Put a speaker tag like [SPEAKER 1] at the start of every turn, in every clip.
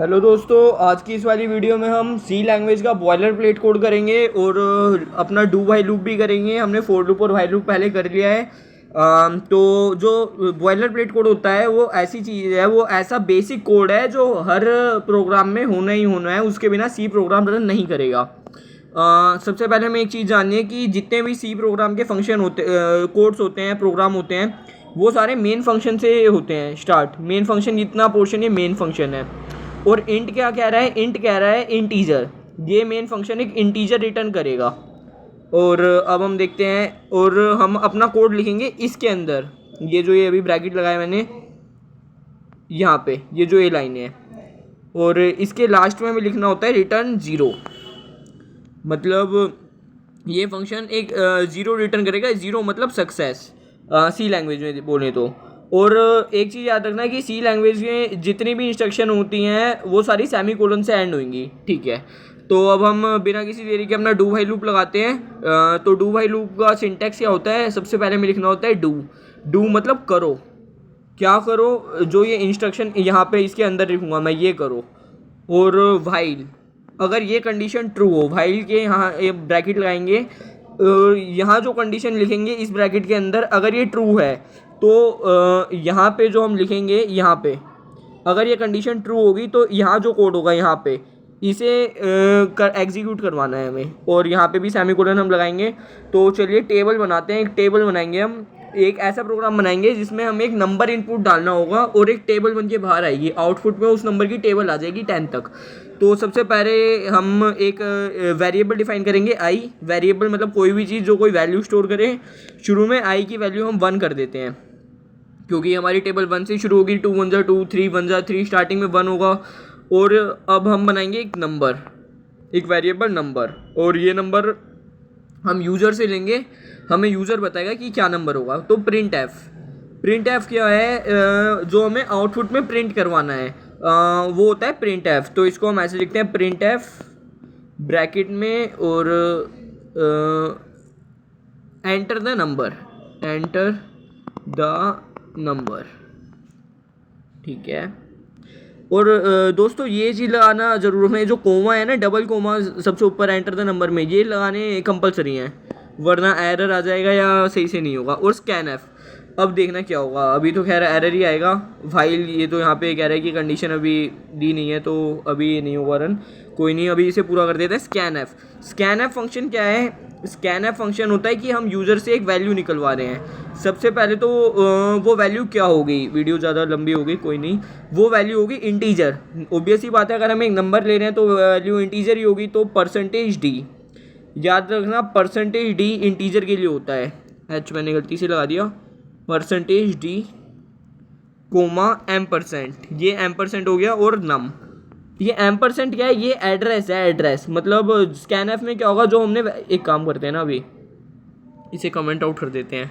[SPEAKER 1] Hello दोस्तों, आज की इस वाली वीडियो में हम सी लैंग्वेज का बॉयलर प्लेट कोड करेंगे और अपना डू वाइल लूप भी करेंगे। हमने फोर लूप और वाइल लूप पहले कर लिया है। तो जो बॉयलर प्लेट कोड होता है वो ऐसी चीज़ है, वो ऐसा बेसिक कोड है जो हर प्रोग्राम में होना ही होना है, उसके बिना सी प्रोग्राम रन नहीं करेगा। सबसे पहले हमें एक चीज़ जाननी है कि जितने भी सी प्रोग्राम के फंक्शन होते कोड्स होते हैं, प्रोग्राम होते हैं, वो सारे मेन फंक्शन से होते हैं। स्टार्ट मेन फंक्शन, जितना पोर्शन ये मेन फंक्शन है। और इंट क्या कह रहा है? इंट कह रहा है इंटीजर। ये मेन फंक्शन एक इंटीजर रिटर्न करेगा। और अब हम देखते हैं और हम अपना कोड लिखेंगे इसके अंदर। ये अभी ब्रैकेट लगाया मैंने यहाँ पे, ये जो ये लाइन है, और इसके लास्ट में हमें लिखना होता है रिटर्न 0। मतलब ये फंक्शन एक 0 रिटर्न करेगा। 0 मतलब सक्सेस सी लैंग्वेज में बोले तो। और एक चीज़ याद रखना है कि सी लैंग्वेज में जितनी भी इंस्ट्रक्शन होती हैं वो सारी सेमी कोलन से एंड होंगी, ठीक है। तो अब हम बिना किसी देरी के अपना डू वाइल लूप लगाते हैं। तो डू वाइल लूप का सिंटैक्स क्या होता है? सबसे पहले हमें लिखना होता है डू। डू मतलब करो, क्या करो, जो ये इंस्ट्रक्शन यहाँ पे इसके अंदर लिखूँगा मैं, ये करो। और वाइल, अगर ये कंडीशन ट्रू हो, वाइल के यहाँ ये ब्रैकेट लगाएंगे, यहाँ जो कंडीशन लिखेंगे इस ब्रैकेट के अंदर, अगर ये ट्रू है तो यहाँ पे जो हम लिखेंगे, यहाँ पे अगर ये कंडीशन ट्रू होगी तो यहाँ जो कोड होगा यहाँ पे इसे एग्जीक्यूट करवाना है हमें। और यहाँ पे भी सेमीकोलन हम लगाएंगे। तो चलिए टेबल बनाते हैं। एक टेबल बनाएंगे हम, एक ऐसा प्रोग्राम बनाएंगे जिसमें हमें एक नंबर इनपुट डालना होगा और एक टेबल बन के बाहर आएगी। आउटपुट में उस नंबर की टेबल आ जाएगी 10 तक। तो सबसे पहले हम एक वेरिएबल डिफाइन करेंगे, आई। वेरिएबल मतलब कोई भी चीज़ जो कोई वैल्यू स्टोर करे। शुरू में आई की वैल्यू हम 1 कर देते हैं, क्योंकि हमारी टेबल 1 से शुरू होगी। 2 1 जा 2, 3 1 जा 3, स्टार्टिंग में 1 होगा। और अब हम बनाएंगे एक नंबर, एक वेरिएबल नंबर, और ये नंबर हम यूज़र से लेंगे। हमें यूज़र बताएगा कि क्या नंबर होगा। तो प्रिंट एफ, प्रिंट एफ क्या है? जो हमें आउटपुट में प्रिंट करवाना है वो होता है प्रिंट एफ। तो इसको हम ऐसे लिखते हैं, प्रिंट एफ ब्रैकेट में और enter the number, enter the number, ठीक है। और दोस्तों ये चीज़ लगाना ज़रूर है, जो कोमा है ना, डबल कोमा सबसे ऊपर एंटर द नंबर में, ये लगाने कंपलसरी हैं, वरना एरर आ जाएगा या सही से नहीं होगा। और स्कैन एफ, अब देखना क्या होगा। अभी तो खैर एरर ही आएगा। वाइल ये तो यहाँ पे कह रहा है कि कंडीशन अभी दी नहीं है, तो अभी ये नहीं होगा रन। कोई नहीं, अभी इसे पूरा कर देते हैं। Scan F, scan F function क्या है? स्कैन एफ फंक्शन होता है कि हम यूज़र से एक वैल्यू निकलवा रहे हैं। सबसे पहले तो वो वैल्यू क्या होगी, वीडियो ज़्यादा लंबी होगी, कोई नहीं, वो वैल्यू होगी इंटीजर। ऑब्वियस ही बात है, अगर हम एक नंबर ले रहे हैं तो वैल्यू इंटीजर ही होगी। तो परसेंटेज डी, याद रखना परसेंटेज डी इंटीजर के लिए होता है। एच मैंने गलती से लगा दिया। परसेंटेज डी कोमा एम%, ये एम% हो गया। और नम, ये एम% क्या है? ये एड्रेस है, एड्रेस। मतलब स्कैन एफ में क्या होगा, जो हमने, एक काम करते हैं ना, अभी इसे कमेंट आउट कर देते हैं।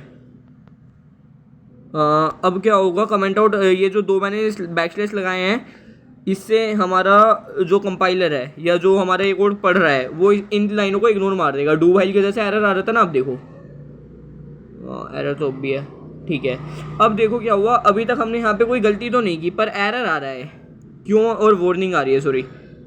[SPEAKER 1] अब क्या होगा कमेंट आउट, ये जो दो मैंने बैकस्लैश लगाए हैं, इससे हमारा जो कंपाइलर है या जो हमारा ये कोड पढ़ रहा है वो इन लाइनों को इग्नोर मार देगा। डू वाइल के जैसे एरर आ रहा था ना, अब देखो एरर तो भी है, ठीक है। अब देखो क्या हुआ, अभी तक हमने यहाँ पे कोई गलती तो नहीं की, पर एरर आ रहा है। क्यों? और वार्निंग आ रही है, सॉरी,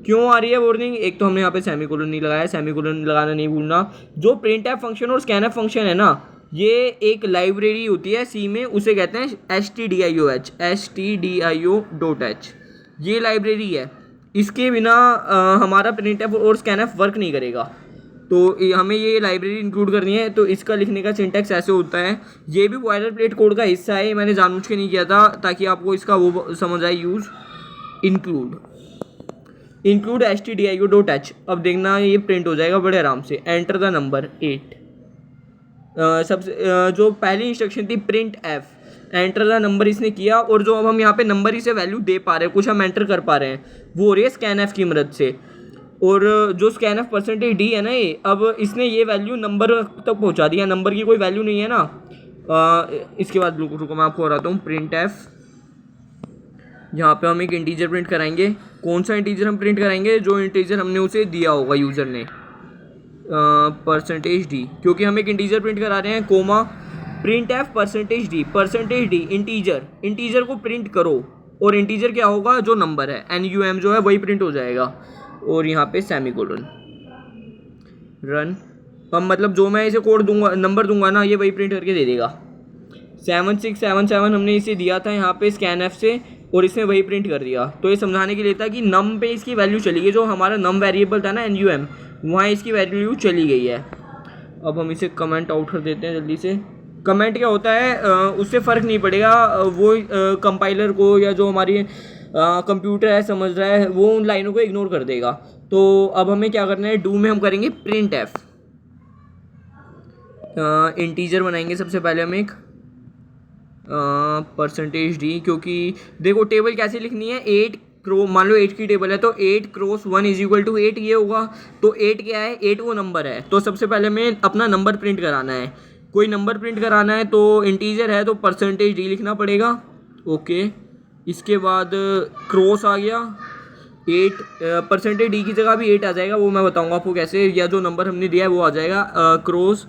[SPEAKER 1] क्यों आ रही है वार्निंग? एक तो हमने यहाँ पे सेमीकोलन नहीं लगाया, सेमीकोलन लगाना नहीं भूलना। जो प्रिंट एफ फंक्शन और स्कैन एफ फंक्शन है ना, ये एक लाइब्रेरी होती है सी में, उसे कहते हैं stdioh, stdio.h। ये लाइब्रेरी है, इसके बिना हमारा प्रिंट एफ और स्कैन एफ वर्क नहीं करेगा। तो हमें ये लाइब्रेरी इंक्लूड करनी है। तो इसका लिखने का सिंटैक्स ऐसे होता है। ये भी बॉयलर प्लेट कोड का हिस्सा है, मैंने जानबूझ के नहीं किया था ताकि आपको इसका वो समझ आए यूज़। Include stdio.h। अब देखना ये प्रिंट हो जाएगा बड़े आराम से। Enter the number 8। सबसे जो पहली इंस्ट्रक्शन थी print F, enter the number इसने किया। और जो अब हम यहाँ पे नंबर इसे वैल्यू दे पा रहे हैं, कुछ हम एंटर कर पा रहे हैं, वो हो रही है स्कैन एफ की मदद से। और जो स्कैन एफ परसेंटेज डी है ना, ये अब इसने ये वैल्यू नंबर तक पहुँचा दिया। नंबर की कोई वैल्यू नहीं है ना। इसके बाद रुको मैं आपको बताता हूँ। प्रिंट एफ, यहाँ पे हम एक इंटीजर प्रिंट कराएंगे। कौन सा इंटीजर हम प्रिंट कराएंगे? जो इंटीजर हमने उसे दिया होगा यूज़र ने, परसेंटेज डी, क्योंकि हम एक इंटीजर प्रिंट करा रहे हैं। Comma print F percentage D integer, integer को प्रिंट करो। और इंटीजर क्या होगा, जो नंबर है NUM जो है वही प्रिंट हो जाएगा, और यहाँ पे सेमीकोलन रन। अब मतलब जो मैं इसे कोड दूंगा, नंबर दूंगा ना, ये वही प्रिंट करके दे देगा। 7677 हमने इसे दिया था यहाँ पे स्कैनएफ से, और इसने वही प्रिंट कर दिया। तो ये समझाने के लिए था कि नम पे इसकी वैल्यू चली गई, जो हमारा नम वेरिएबल था ना NUM, वहाँ इसकी वैल्यू चली गई है। अब हम इसे कमेंट आउट कर देते हैं जल्दी से। कमेंट क्या होता है, उससे फ़र्क नहीं पड़ेगा, वो कंपाइलर को या जो हमारी कंप्यूटर है समझ रहा है, वो उन लाइनों को इग्नोर कर देगा। तो अब हमें क्या करना है, डू में हम करेंगे प्रिंट एफ, इंटीजर बनाएंगे सबसे पहले हम एक %d, क्योंकि देखो टेबल कैसे लिखनी है, 8 क्रो, मान लो 8 की टेबल है तो 8 क्रॉस 1 = 8 ये होगा। तो 8 क्या है, 8 वो नंबर है। तो सबसे पहले हमें अपना नंबर प्रिंट कराना है, कोई नंबर प्रिंट कराना है, तो इंटीजर है तो %d लिखना पड़ेगा। ओके, इसके बाद क्रॉस आ गया 8, %d की जगह भी 8 आ जाएगा, वो मैं बताऊंगा आपको कैसे, या जो नंबर हमने दिया है वो आ जाएगा क्रॉस,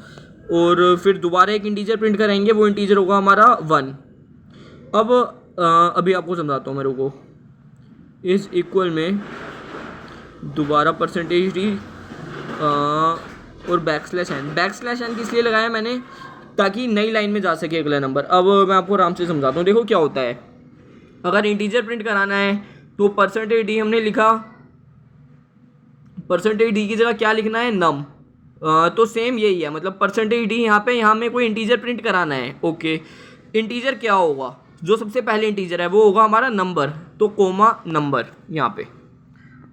[SPEAKER 1] और फिर दोबारा एक इंटीजर प्रिंट कराएंगे, वो इंटीजर होगा हमारा 1। अब अभी आपको समझाता हूँ, मेरे को इस इक्वल में दोबारा %d और बैकस्लैश n किस लिए लगाया मैंने, ताकि नई लाइन में जा सके अगला नंबर। अब मैं आपको आराम से समझाता हूँ। देखो क्या होता है, अगर इंटीजर प्रिंट कराना है तो %d हमने लिखा, %d की जगह क्या लिखना है, नम। तो सेम यही है, मतलब %d यहाँ में कोई इंटीजर प्रिंट कराना है। ओके, इंटीजर क्या होगा, जो सबसे पहले इंटीजर है वो होगा हमारा नंबर, तो कोमा नंबर, यहाँ पे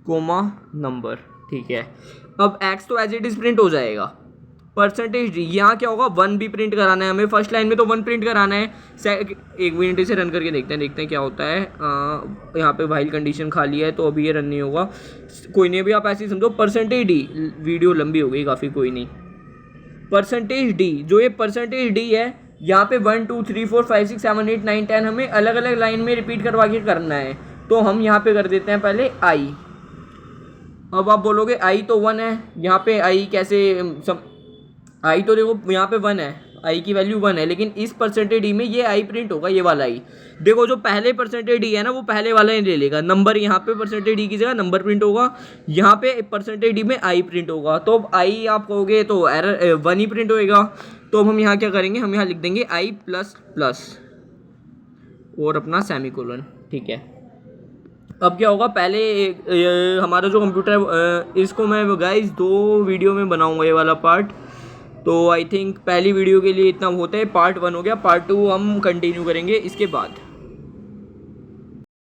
[SPEAKER 1] कोमा नंबर, ठीक है। अब x तो एज इट इज प्रिंट हो जाएगा, %d यहाँ क्या होगा, 1 भी प्रिंट कराना है हमें, फर्स्ट लाइन में तो 1 प्रिंट कराना है। एक मिनट इसे रन करके देखते हैं क्या होता है। यहाँ पे व्हाइल कंडीशन खाली है तो अभी ये रन नहीं होगा, कोई नहीं, अभी आप ऐसे ही समझो। %d, वीडियो लंबी हो गई काफ़ी, कोई नहीं। %d, जो ये %d है, यहाँ पे 1 2 3 4 5 6 7 8 9 10 हमें अलग अलग लाइन में रिपीट करवा के करना है। तो हम यहाँ पे कर देते हैं पहले i। अब आप बोलोगे i तो 1 है, यहाँ पे i कैसे i तो देखो यहाँ पे 1 है, i की वैल्यू 1 है, लेकिन इस %d में ये i प्रिंट होगा, ये वाला i। देखो जो पहले %d है ना, वो पहले वाला ही ले लेगा नंबर, यहाँ पे %d की जगह नंबर प्रिंट होगा, यहाँ पे %d में i प्रिंट होगा। तो अब i आप कहोगे तो एरर 1 ही प्रिंट होएगा। तो अब हम यहाँ क्या करेंगे, हम यहाँ लिख देंगे i++ और अपना सेमीकोलन, ठीक है। अब क्या होगा, पहले हमारा जो कंप्यूटर है, इसको मैं गाइस 2 वीडियो में बनाऊंगा ये वाला पार्ट। तो आई थिंक पहली वीडियो के लिए इतना होता है, पार्ट 1 हो गया, पार्ट 2 हम कंटिन्यू करेंगे इसके बाद।